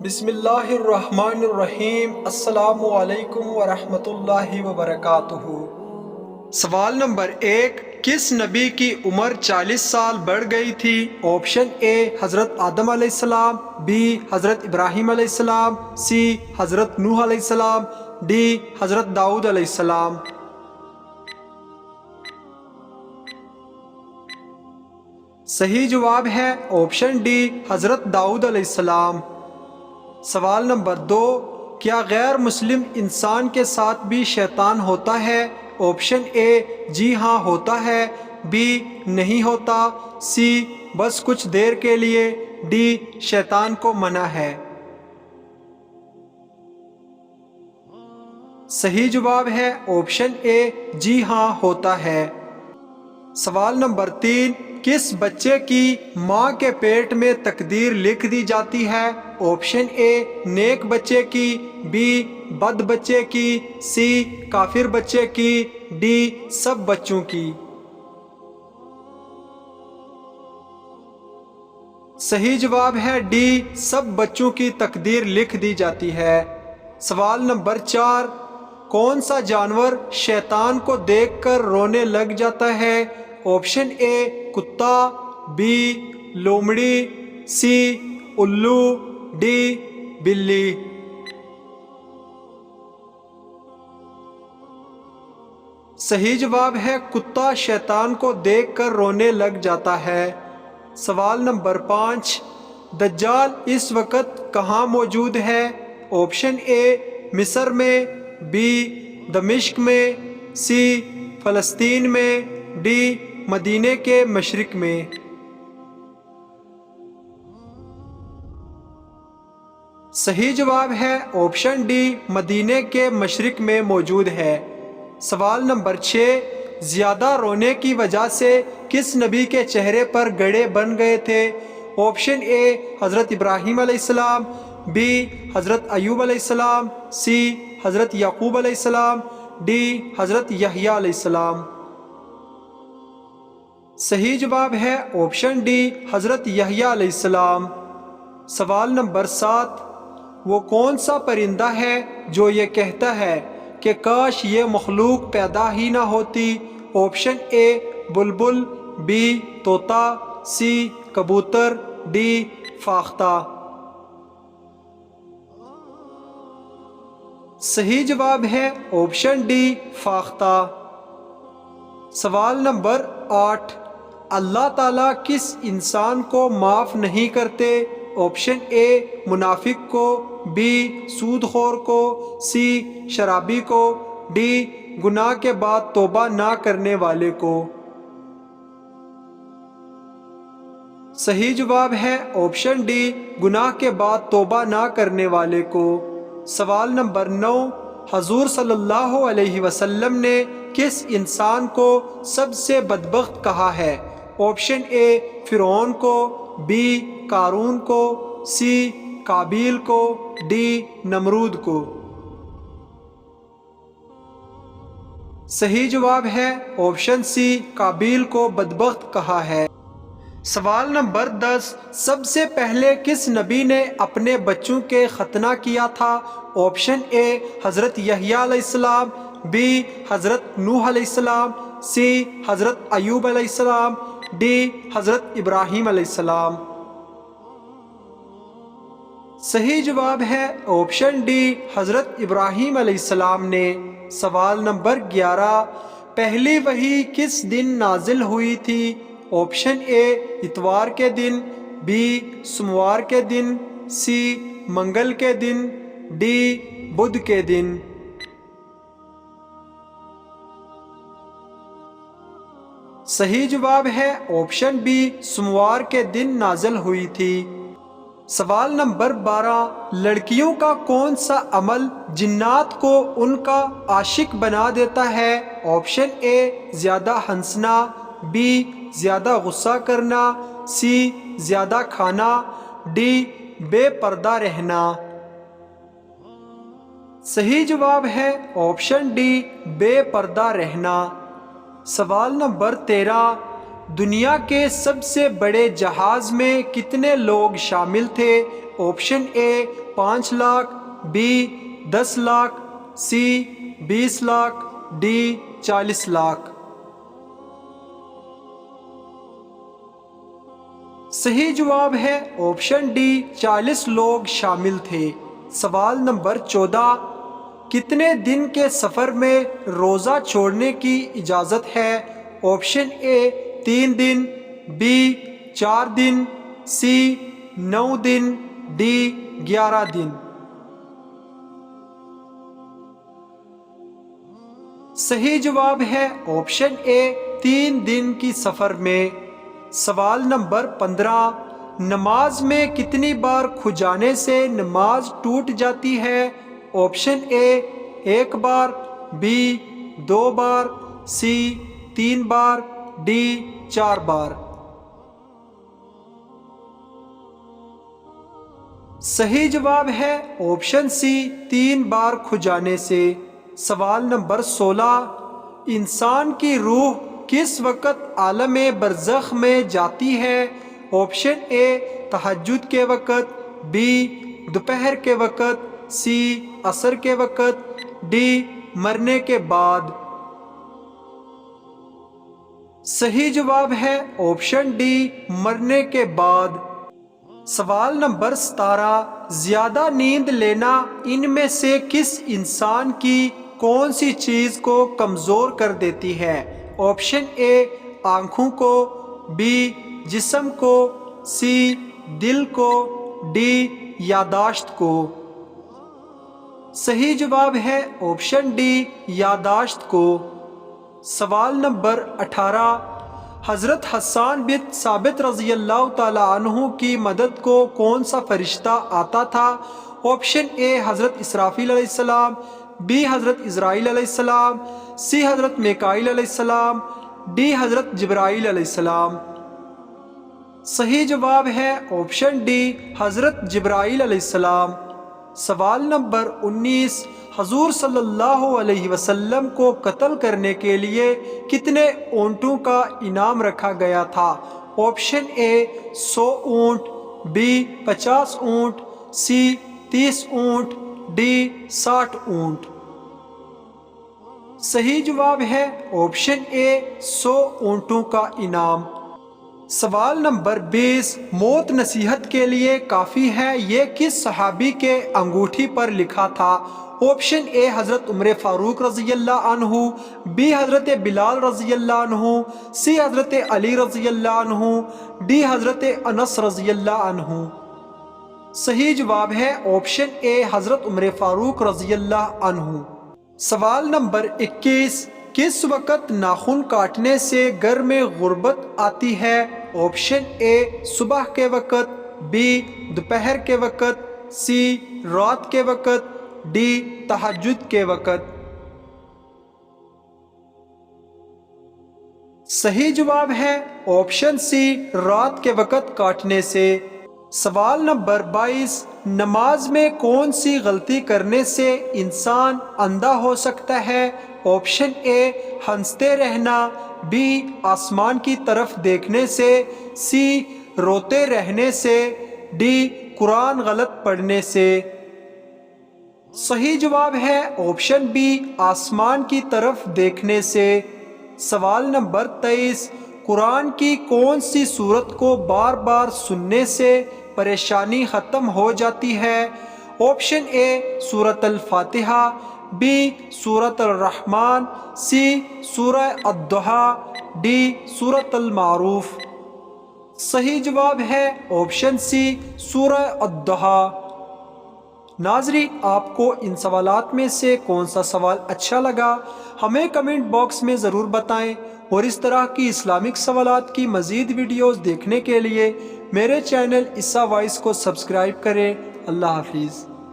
بسم اللہ الرحمن الرحیم۔ السلام علیکم ورحمۃ اللہ وبرکاتہ۔ سوال نمبر 1، کس نبی کی عمر 40 سال بڑھ گئی تھی؟ آپشن اے حضرت آدم علیہ السلام، بی حضرت ابراہیم علیہ السلام، سی حضرت نوح علیہ السلام، ڈی حضرت داؤد علیہ السلام۔ صحیح جواب ہے آپشن ڈی حضرت داؤد علیہ السلام۔ سوال نمبر 2، کیا غیر مسلم انسان کے ساتھ بھی شیطان ہوتا ہے؟ آپشن اے جی ہاں ہوتا ہے، بی نہیں ہوتا، سی بس کچھ دیر کے لیے، ڈی شیطان کو منع ہے۔ صحیح جواب ہے آپشن اے جی ہاں ہوتا ہے۔ سوال نمبر 3، کس بچے کی ماں کے پیٹ میں تقدیر لکھ دی جاتی ہے؟ آپشن اے نیک بچے کی، بی بد بچے کی، سی کافر بچے کی، ڈی سب بچوں کی۔ صحیح جواب ہے ڈی سب بچوں کی تقدیر لکھ دی جاتی ہے۔ سوال نمبر 4، کون سا جانور شیطان کو دیکھ کر رونے لگ جاتا ہے؟ آپشن اے کتا، بی لومڑی، سی الو، ڈی بلی۔ صحیح جواب ہے کتا شیطان کو دیکھ کر رونے لگ جاتا ہے۔ سوال نمبر 5، دجال اس وقت کہاں موجود ہے؟ آپشن اے مصر میں، بی دمشق میں، سی فلسطین میں، ڈی مدینے کے مشرق میں۔ صحیح جواب ہے آپشن ڈی مدینے کے مشرق میں موجود ہے۔ سوال نمبر 6، زیادہ رونے کی وجہ سے کس نبی کے چہرے پر گڑھے بن گئے تھے؟ آپشن اے حضرت ابراہیم علیہ السلام، بی حضرت ایوب علیہ السلام، سی حضرت یعقوب علیہ السلام، ڈی حضرت یحییٰ علیہ السلام۔ صحیح جواب ہے آپشن ڈی حضرت یحییٰ علیہ السلام۔ سوال نمبر 7، وہ کون سا پرندہ ہے جو یہ کہتا ہے کہ کاش یہ مخلوق پیدا ہی نہ ہوتی؟ آپشن اے بلبل، بی طوطا، سی کبوتر، ڈی فاختہ۔ صحیح جواب ہے آپشن ڈی فاختہ۔ سوال نمبر 8، اللہ تعالیٰ کس انسان کو معاف نہیں کرتے؟ آپشن اے منافق کو، بی سود خور کو، سی شرابی کو، ڈی گناہ کے بعد توبہ نہ کرنے والے کو۔ صحیح جواب ہے آپشن ڈی گناہ کے بعد توبہ نہ کرنے والے کو۔ سوال نمبر 9، حضور صلی اللہ علیہ وسلم نے کس انسان کو سب سے بدبخت کہا ہے؟ آپشن اے فرعون کو، بی قارون کو، سی قابیل کو، ڈی نمرود کو۔ صحیح جواب ہے آپشن سی قابیل کو بدبخت کہا ہے۔ سوال نمبر 10، سب سے پہلے کس نبی نے اپنے بچوں کے ختنہ کیا تھا؟ آپشن اے حضرت یحییٰ علیہ السلام، بی حضرت نوح علیہ السلام، سی حضرت ایوب علیہ السلام، ڈی حضرت ابراہیم علیہ السلام۔ صحیح جواب ہے آپشن ڈی حضرت ابراہیم علیہ السلام نے۔ سوال نمبر 11، پہلی وحی کس دن نازل ہوئی تھی؟ آپشن اے اتوار کے دن، بی سوموار کے دن، سی منگل کے دن، ڈی بدھ کے دن۔ صحیح جواب ہے آپشن بی سوموار کے دن نازل ہوئی تھی۔ سوال نمبر 12، لڑکیوں کا کون سا عمل جنات کو ان کا عاشق بنا دیتا ہے؟ آپشن اے زیادہ ہنسنا، بی زیادہ غصہ کرنا، سی زیادہ کھانا، ڈی بے پردہ رہنا۔ صحیح جواب ہے آپشن ڈی بے پردہ رہنا۔ سوال نمبر 13، دنیا کے سب سے بڑے جہاز میں کتنے لوگ شامل تھے؟ Option A 5 lakh, B 10 lakh, C 20 lakh, D 40 lakh. صحیح جواب ہے آپشن ڈی 40 لوگ شامل تھے۔ سوال نمبر 14، کتنے دن کے سفر میں روزہ چھوڑنے کی اجازت ہے؟ آپشن اے 3 دن، بی 4 دن، سی 9 دن، ڈی 11 دن۔ صحیح جواب ہے آپشن اے 3 دن کی سفر میں۔ سوال نمبر 15، نماز میں کتنی بار کھجانے سے نماز ٹوٹ جاتی ہے؟ آپشن اے 1 بار، بی 2 بار، سی 3 بار، ڈی 4 بار۔ صحیح جواب ہے آپشن سی 3 بار کھجانے سے۔ سوال نمبر 16، انسان کی روح کس وقت عالم برزخ میں جاتی ہے؟ آپشن اے تہجد کے وقت، بی دوپہر کے وقت، سی عصر کے وقت، ڈی مرنے کے بعد۔ صحیح جواب ہے آپشن ڈی مرنے کے بعد۔ سوال نمبر 17، زیادہ نیند لینا ان میں سے کس انسان کی کون سی چیز کو کمزور کر دیتی ہے؟ آپشن اے آنکھوں کو، بی جسم کو، سی دل کو، ڈی یادداشت کو۔ صحیح جواب ہے آپشن ڈی یادداشت کو۔ سوال نمبر 18، حضرت حسان بن ثابت رضی اللہ تعالی عنہ کی مدد کو کون سا فرشتہ آتا تھا؟ آپشن اے حضرت اسرافیل علیہ السلام، بی حضرت اسرائیل علیہ السلام، سی حضرت میکائیل علیہ السلام، ڈی حضرت جبرائیل علیہ السلام۔ صحیح جواب ہے آپشن ڈی حضرت جبرائیل علیہ السلام۔ سوال نمبر 19، حضور صلی اللہ علیہ وسلم کو قتل کرنے کے لیے کتنے اونٹوں کا انعام رکھا گیا تھا؟ آپشن اے 100 اونٹ، بی 50 اونٹ، سی 30 اونٹ، ڈی 60 اونٹ۔ صحیح جواب ہے آپشن اے 100 اونٹوں کا انعام۔ سوال نمبر 20، موت نصیحت کے لیے کافی ہے یہ کس صحابی کے انگوٹھی پر لکھا تھا؟ آپشن اے حضرت عمر فاروق رضی اللہ عنہ، بی حضرت بلال رضی اللہ عنہ، سی حضرت علی رضی اللہ عنہ، ڈی حضرت انس رضی اللہ عنہ۔ صحیح جواب ہے آپشن اے حضرت عمر فاروق رضی اللہ عنہ۔ سوال نمبر 21، کس وقت ناخن کاٹنے سے گھر میں غربت آتی ہے؟ آپشن اے صبح کے وقت، بی دوپہر کے وقت، سی رات کے وقت، ڈی تہجد کے وقت۔ صحیح جواب ہے آپشن سی رات کے وقت کاٹنے سے۔ سوال نمبر 22، نماز میں کون سی غلطی کرنے سے انسان اندھا ہو سکتا ہے؟ آپشن اے ہنستے رہنا، بی آسمان کی طرف دیکھنے سے، سی روتے رہنے سے، ڈی قرآن غلط پڑھنے سے۔ صحیح جواب ہے آپشن بی آسمان کی طرف دیکھنے سے۔ سوال نمبر 23، قرآن کی کون سی سورت کو بار بار سننے سے پریشانی ختم ہو جاتی ہے؟ آپشن اے سورۃ الفاتحہ، بی سورۃ الرحمن، سی سورہ الضحیٰ، ڈی سورۃ المعروف۔ صحیح جواب ہے آپشن سی سورہ الضحیٰ۔ ناظرین، آپ کو ان سوالات میں سے کون سا سوال اچھا لگا ہمیں کمنٹ باکس میں ضرور بتائیں، اور اس طرح کی اسلامک سوالات کی مزید ویڈیوز دیکھنے کے لیے میرے چینل عیسیٰ وائس کو سبسکرائب کریں۔ اللہ حافظ۔